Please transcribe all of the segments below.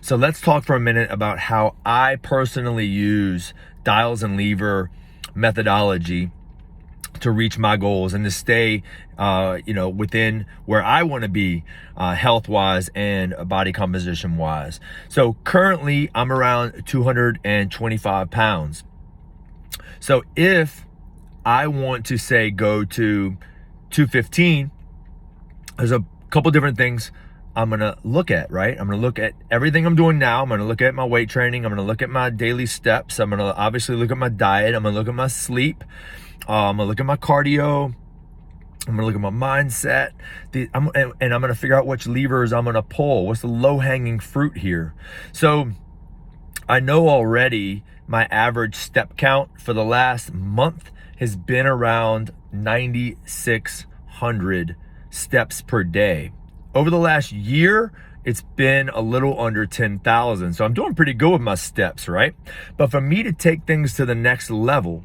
So let's talk for a minute about how I personally use dials and lever methodology to reach my goals and to stay, within where I want to be, health-wise and body composition-wise. So currently, I'm around 225 pounds. So if I want to say go to 215, there's a couple different things I'm gonna look at, right? I'm gonna look at everything I'm doing now. I'm gonna look at my weight training. I'm gonna look at my daily steps. I'm gonna obviously look at my diet. I'm gonna look at my sleep. I'm gonna look at my cardio. I'm gonna look at my mindset. I'm gonna figure out which levers I'm gonna pull. What's the low-hanging fruit here? So I know already my average step count for the last month has been around 9,600 steps per day. Over the last year, it's been a little under 10,000. So I'm doing pretty good with my steps, right? But for me to take things to the next level,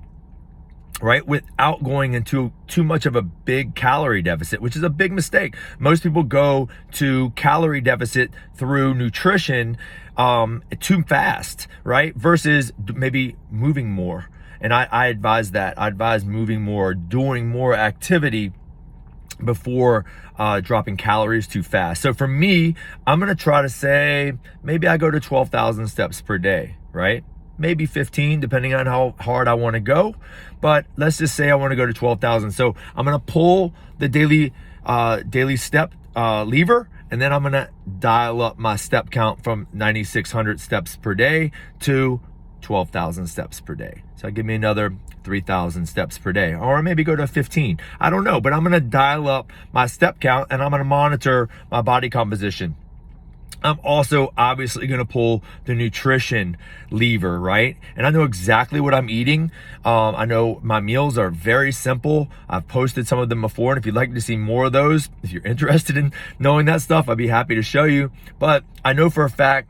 right, without going into too much of a big calorie deficit, which is a big mistake. Most people go to calorie deficit through nutrition too fast, right? Versus maybe moving more. And I advise that. I advise moving more, doing more activity before dropping calories too fast. So for me, I'm gonna try to say maybe I go to 12,000 steps per day, right? Maybe 15, depending on how hard I want to go. But let's just say I want to go to 12,000. So I'm gonna pull the daily step lever, and then I'm gonna dial up my step count from 9,600 steps per day to 12,000 steps per day. So give me another 3,000 steps per day, or maybe go to 15. I don't know, but I'm gonna dial up my step count and I'm gonna monitor my body composition. I'm also obviously gonna pull the nutrition lever, right? And I know exactly what I'm eating. I know my meals are very simple. I've posted some of them before, and if you'd like to see more of those, if you're interested in knowing that stuff, I'd be happy to show you. But I know for a fact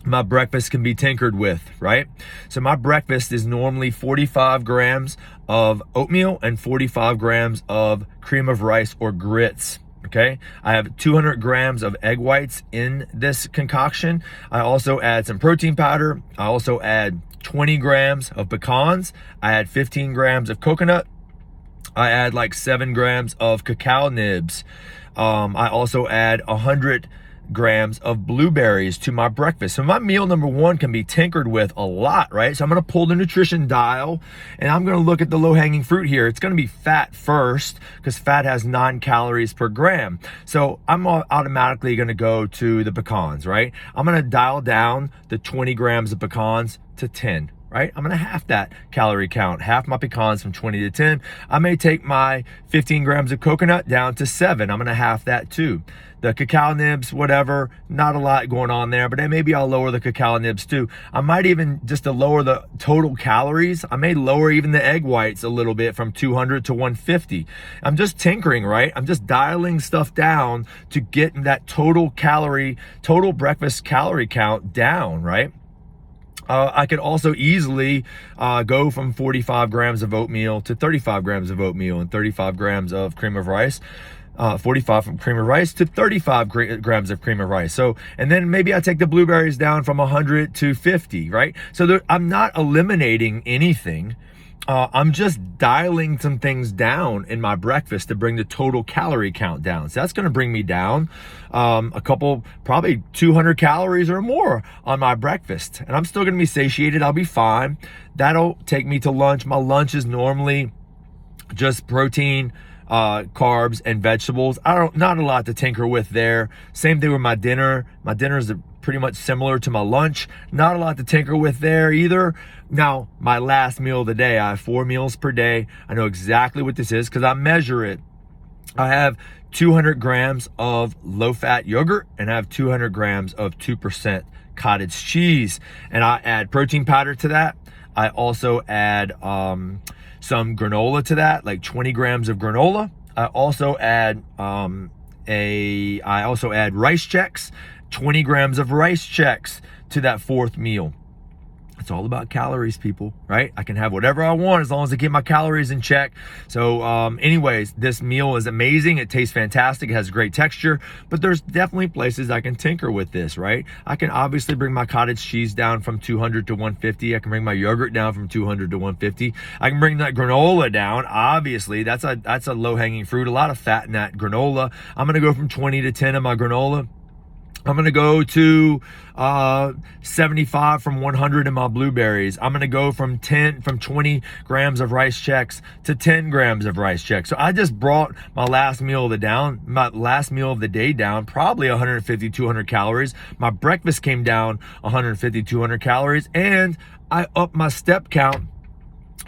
my breakfast can be tinkered with, right? So my breakfast is normally 45 grams of oatmeal and 45 grams of cream of rice or grits. Okay, I have 200 grams of egg whites in this concoction. I also add some protein powder. I also add 20 grams of pecans. I add 15 grams of coconut. I add like 7 grams of cacao nibs. I also add 100 grams of blueberries to my breakfast. So my meal number one can be tinkered with a lot, right? So I'm gonna pull the nutrition dial and I'm gonna look at the low-hanging fruit here. It's gonna be fat first, because fat has 9 calories per gram. So I'm automatically gonna go to the pecans, right? I'm gonna dial down the 20 grams of pecans to 10. Right? I'm gonna half that calorie count, half my pecans from 20 to 10. I may take my 15 grams of coconut down to 7. I'm gonna half that too. The cacao nibs, whatever, not a lot going on there, but then maybe I'll lower the cacao nibs too. I might even, just to lower the total calories, I may lower even the egg whites a little bit from 200 to 150. I'm just tinkering, right? I'm just dialing stuff down to get that total breakfast calorie count down, right? I could also easily go from 45 grams of oatmeal to 35 grams of oatmeal and 35 grams of cream of rice. 45 from cream of rice to 35 grams of cream of rice. So, and then maybe I take the blueberries down from 100 to 50, right? So I'm not eliminating anything. I'm just dialing some things down in my breakfast to bring the total calorie count down. So that's going to bring me down a couple, probably 200 calories or more on my breakfast. And I'm still going to be satiated. I'll be fine. That'll take me to lunch. My lunch is normally just protein, carbs, and vegetables. Not a lot to tinker with there. Same thing with my dinner. My dinner is pretty much similar to my lunch. Not a lot to tinker with there either. Now, my last meal of the day, I have 4 meals per day. I know exactly what this is because I measure it. I have 200 grams of low-fat yogurt, and I have 200 grams of 2% cottage cheese. And I add protein powder to that. I also add some granola to that, like 20 grams of granola. I also add rice checks, 20 grams of rice checks to that 4th meal. It's all about calories, people, right? I can have whatever I want as long as I keep my calories in check. So anyways, this meal is amazing. It tastes fantastic. It has great texture, but there's definitely places I can tinker with this, right? I can obviously bring my cottage cheese down from 200 to 150. I can bring my yogurt down from 200 to 150. I can bring that granola down. Obviously, that's a low-hanging fruit. A lot of fat in that granola. I'm going to go from 20 to 10 in my granola. I'm going to go to 75 from 100 in my blueberries. I'm going to go from 20 grams of Rice Chex to 10 grams of Rice Chex. So I just brought my last meal of the day down, probably 150, 200 calories. My breakfast came down 150, 200 calories, and I upped my step count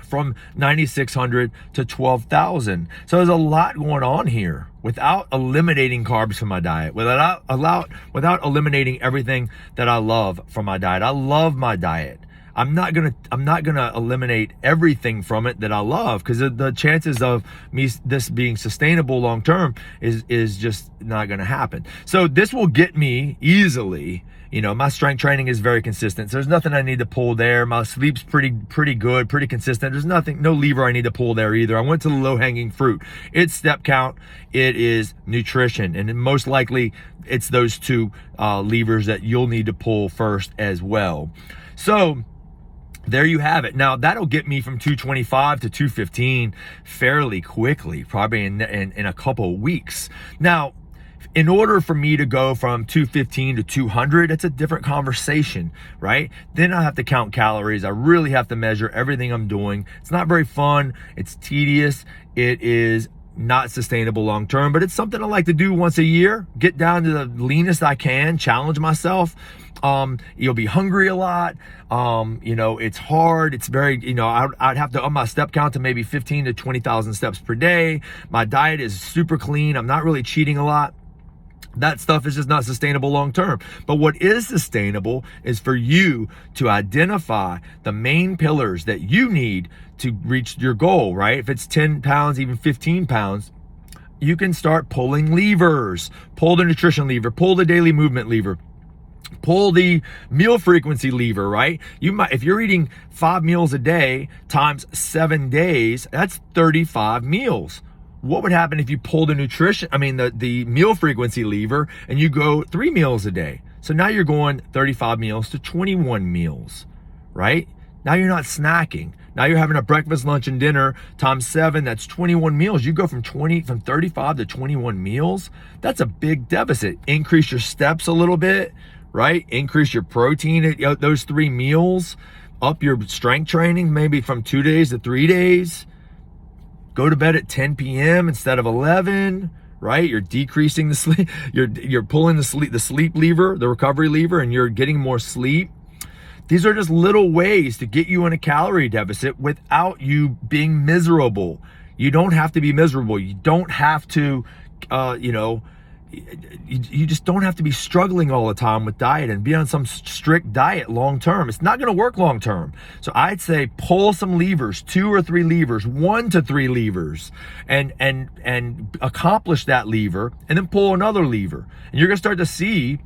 from 9,600 to 12,000. So there's a lot going on here without eliminating carbs from my diet, without eliminating everything that I love from my diet. I love my diet. I'm not gonna eliminate everything from it that I love, because the chances of this being sustainable long term is just not gonna happen. So this will get me easily. You know, my strength training is very consistent. So there's nothing I need to pull there. My sleep's pretty good, pretty consistent. There's no lever I need to pull there either. I went to the low-hanging fruit. It's step count. It is nutrition. And most likely it's those two levers that you'll need to pull first as well. So there you have it. Now that'll get me from 225 to 215 fairly quickly, probably in a couple of weeks. Now, in order for me to go from 215 to 200, it's a different conversation, right? Then I have to count calories. I really have to measure everything I'm doing. It's not very fun. It's tedious. It is not sustainable long term, but it's something I like to do once a year. Get down to the leanest I can, challenge myself. You'll be hungry a lot. You know, it's hard. It's very, you know, I'd have to up my step count to maybe 15 to 20,000 steps per day. My diet is super clean. I'm not really cheating a lot. That stuff is just not sustainable long term. But what is sustainable is for you to identify the main pillars that you need to reach your goal, right? If it's 10 pounds, even 15 pounds, you can start pulling levers. Pull the nutrition lever, pull the daily movement lever, pull the meal frequency lever, right? If you're eating 5 meals a day times 7 days, that's 35 meals. What would happen if you pull the meal frequency lever and you go 3 meals a day? So now you're going 35 meals to 21 meals, right? Now you're not snacking. Now you're having a breakfast, lunch, and dinner times 7. That's 21 meals. You go from 35 to 21 meals. That's a big deficit. Increase your steps a little bit, right? Increase your protein at those 3 meals. Up your strength training, maybe from 2 days to 3 days. Go to bed at 10 p.m. instead of 11, right? You're decreasing the sleep. You're pulling the sleep lever, the recovery lever, and you're getting more sleep. These are just little ways to get you in a calorie deficit without you being miserable. You don't have to be miserable. You don't have to, you just don't have to be struggling all the time with diet and be on some strict diet long term. It's not going to work long term. So I'd say pull some levers, 2 or 3 levers, 1 to 3 levers, and accomplish that lever, and then pull another lever. And you're going to start to see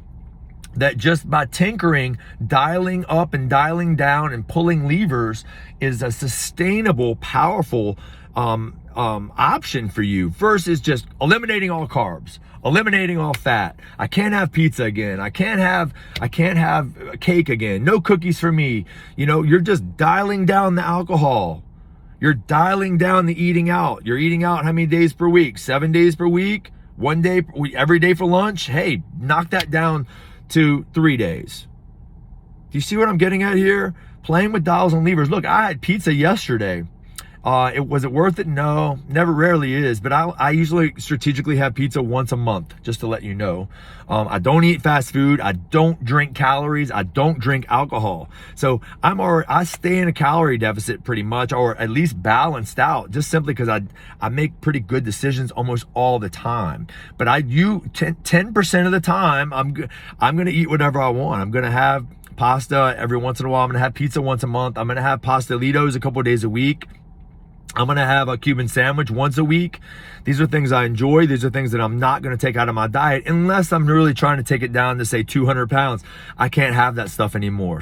that just by tinkering, dialing up and dialing down and pulling levers is a sustainable, powerful option for you versus just eliminating all carbs, eliminating all fat. I can't have pizza again. I can't have cake again. No cookies for me. You know, you're just dialing down the alcohol. You're dialing down the eating out. You're eating out how many days per week? 7 days per week? 1 day, every day for lunch? Hey, knock that down to 3 days. Do you see what I'm getting at here? Playing with dials and levers. Look, I had pizza yesterday. Was it worth it? No, rarely is, but I usually strategically have pizza once a month, just to let you know. I don't eat fast food. I don't drink calories. I don't drink alcohol. So I stay in a calorie deficit pretty much, or at least balanced out, just simply because I make pretty good decisions almost all the time. But 10% of the time, I'm going to eat whatever I want. I'm going to have pasta every once in a while. I'm going to have pizza once a month. I'm going to have pastelitos a couple of days a week. I'm going to have a Cuban sandwich once a week. These are things I enjoy. These are things that I'm not going to take out of my diet unless I'm really trying to take it down to say 200 pounds. I can't have that stuff anymore.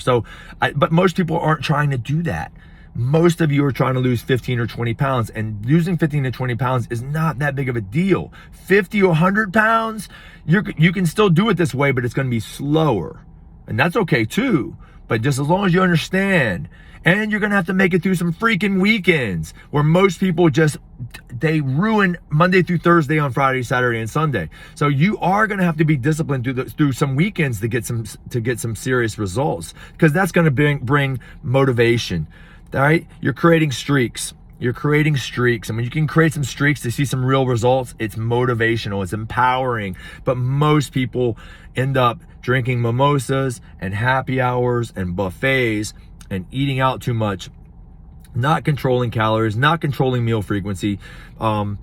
But most people aren't trying to do that. Most of you are trying to lose 15 or 20 pounds, and losing 15 to 20 pounds is not that big of a deal. 50 or 100 pounds, you can still do it this way, but it's going to be slower. And that's okay too. But just as long as you understand, and you're going to have to make it through some freaking weekends where most people they ruin Monday through Thursday on Friday, Saturday, and Sunday. So you are going to have to be disciplined through some weekends to get some serious results, because that's going to bring motivation. All right. You're creating streaks. And when you can create some streaks to see some real results, it's motivational, it's empowering. But most people end up drinking mimosas and happy hours and buffets and eating out too much, not controlling calories, not controlling meal frequency, and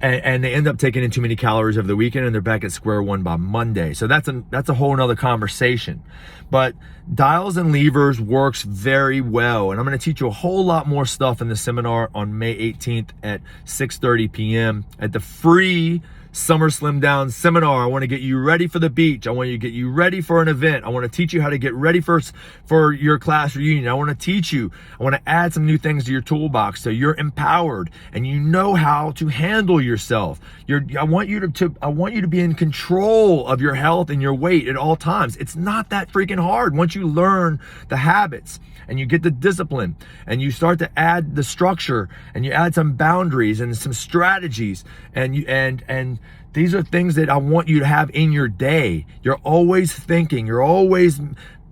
they end up taking in too many calories over the weekend, and they're back at square one by Monday. So that's a whole nother conversation. But dials and levers works very well, and I'm going to teach you a whole lot more stuff in the seminar on May 18th at 6:30 p.m. at the free Summer Slim Down seminar. I want to get you ready for the beach. I want to get you ready for an event. I want to teach you how to get ready for your class reunion. I want to add some new things to your toolbox so you're empowered and you know how to handle yourself. I want you to be in control of your health and your weight at all times. It's not that freaking hard once you learn the habits and you get the discipline and you start to add the structure and you add some boundaries and some strategies, and these are things that I want you to have in your day. You're always thinking, you're always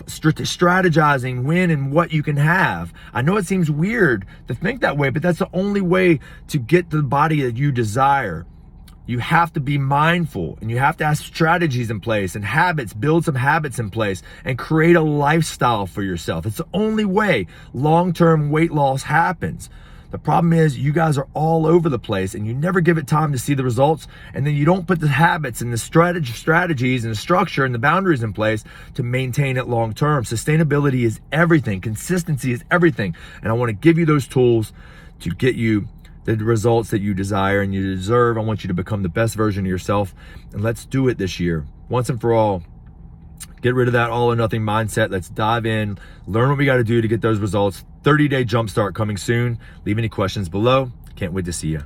strategizing when and what you can have. I know it seems weird to think that way, but that's the only way to get the body that you desire. You have to be mindful, and you have to have strategies in place and habits, build some habits in place and create a lifestyle for yourself. It's the only way long-term weight loss happens. The problem is you guys are all over the place and you never give it time to see the results, and then you don't put the habits and the strategies and the structure and the boundaries in place to maintain it long-term. Sustainability is everything. Consistency is everything. And I want to give you those tools to get you the results that you desire and you deserve. I want you to become the best version of yourself, and let's do it this year once and for all. Get rid of that all or nothing mindset. Let's dive in, learn what we got to do to get those results. 30-day jumpstart coming soon. Leave any questions below. Can't wait to see you.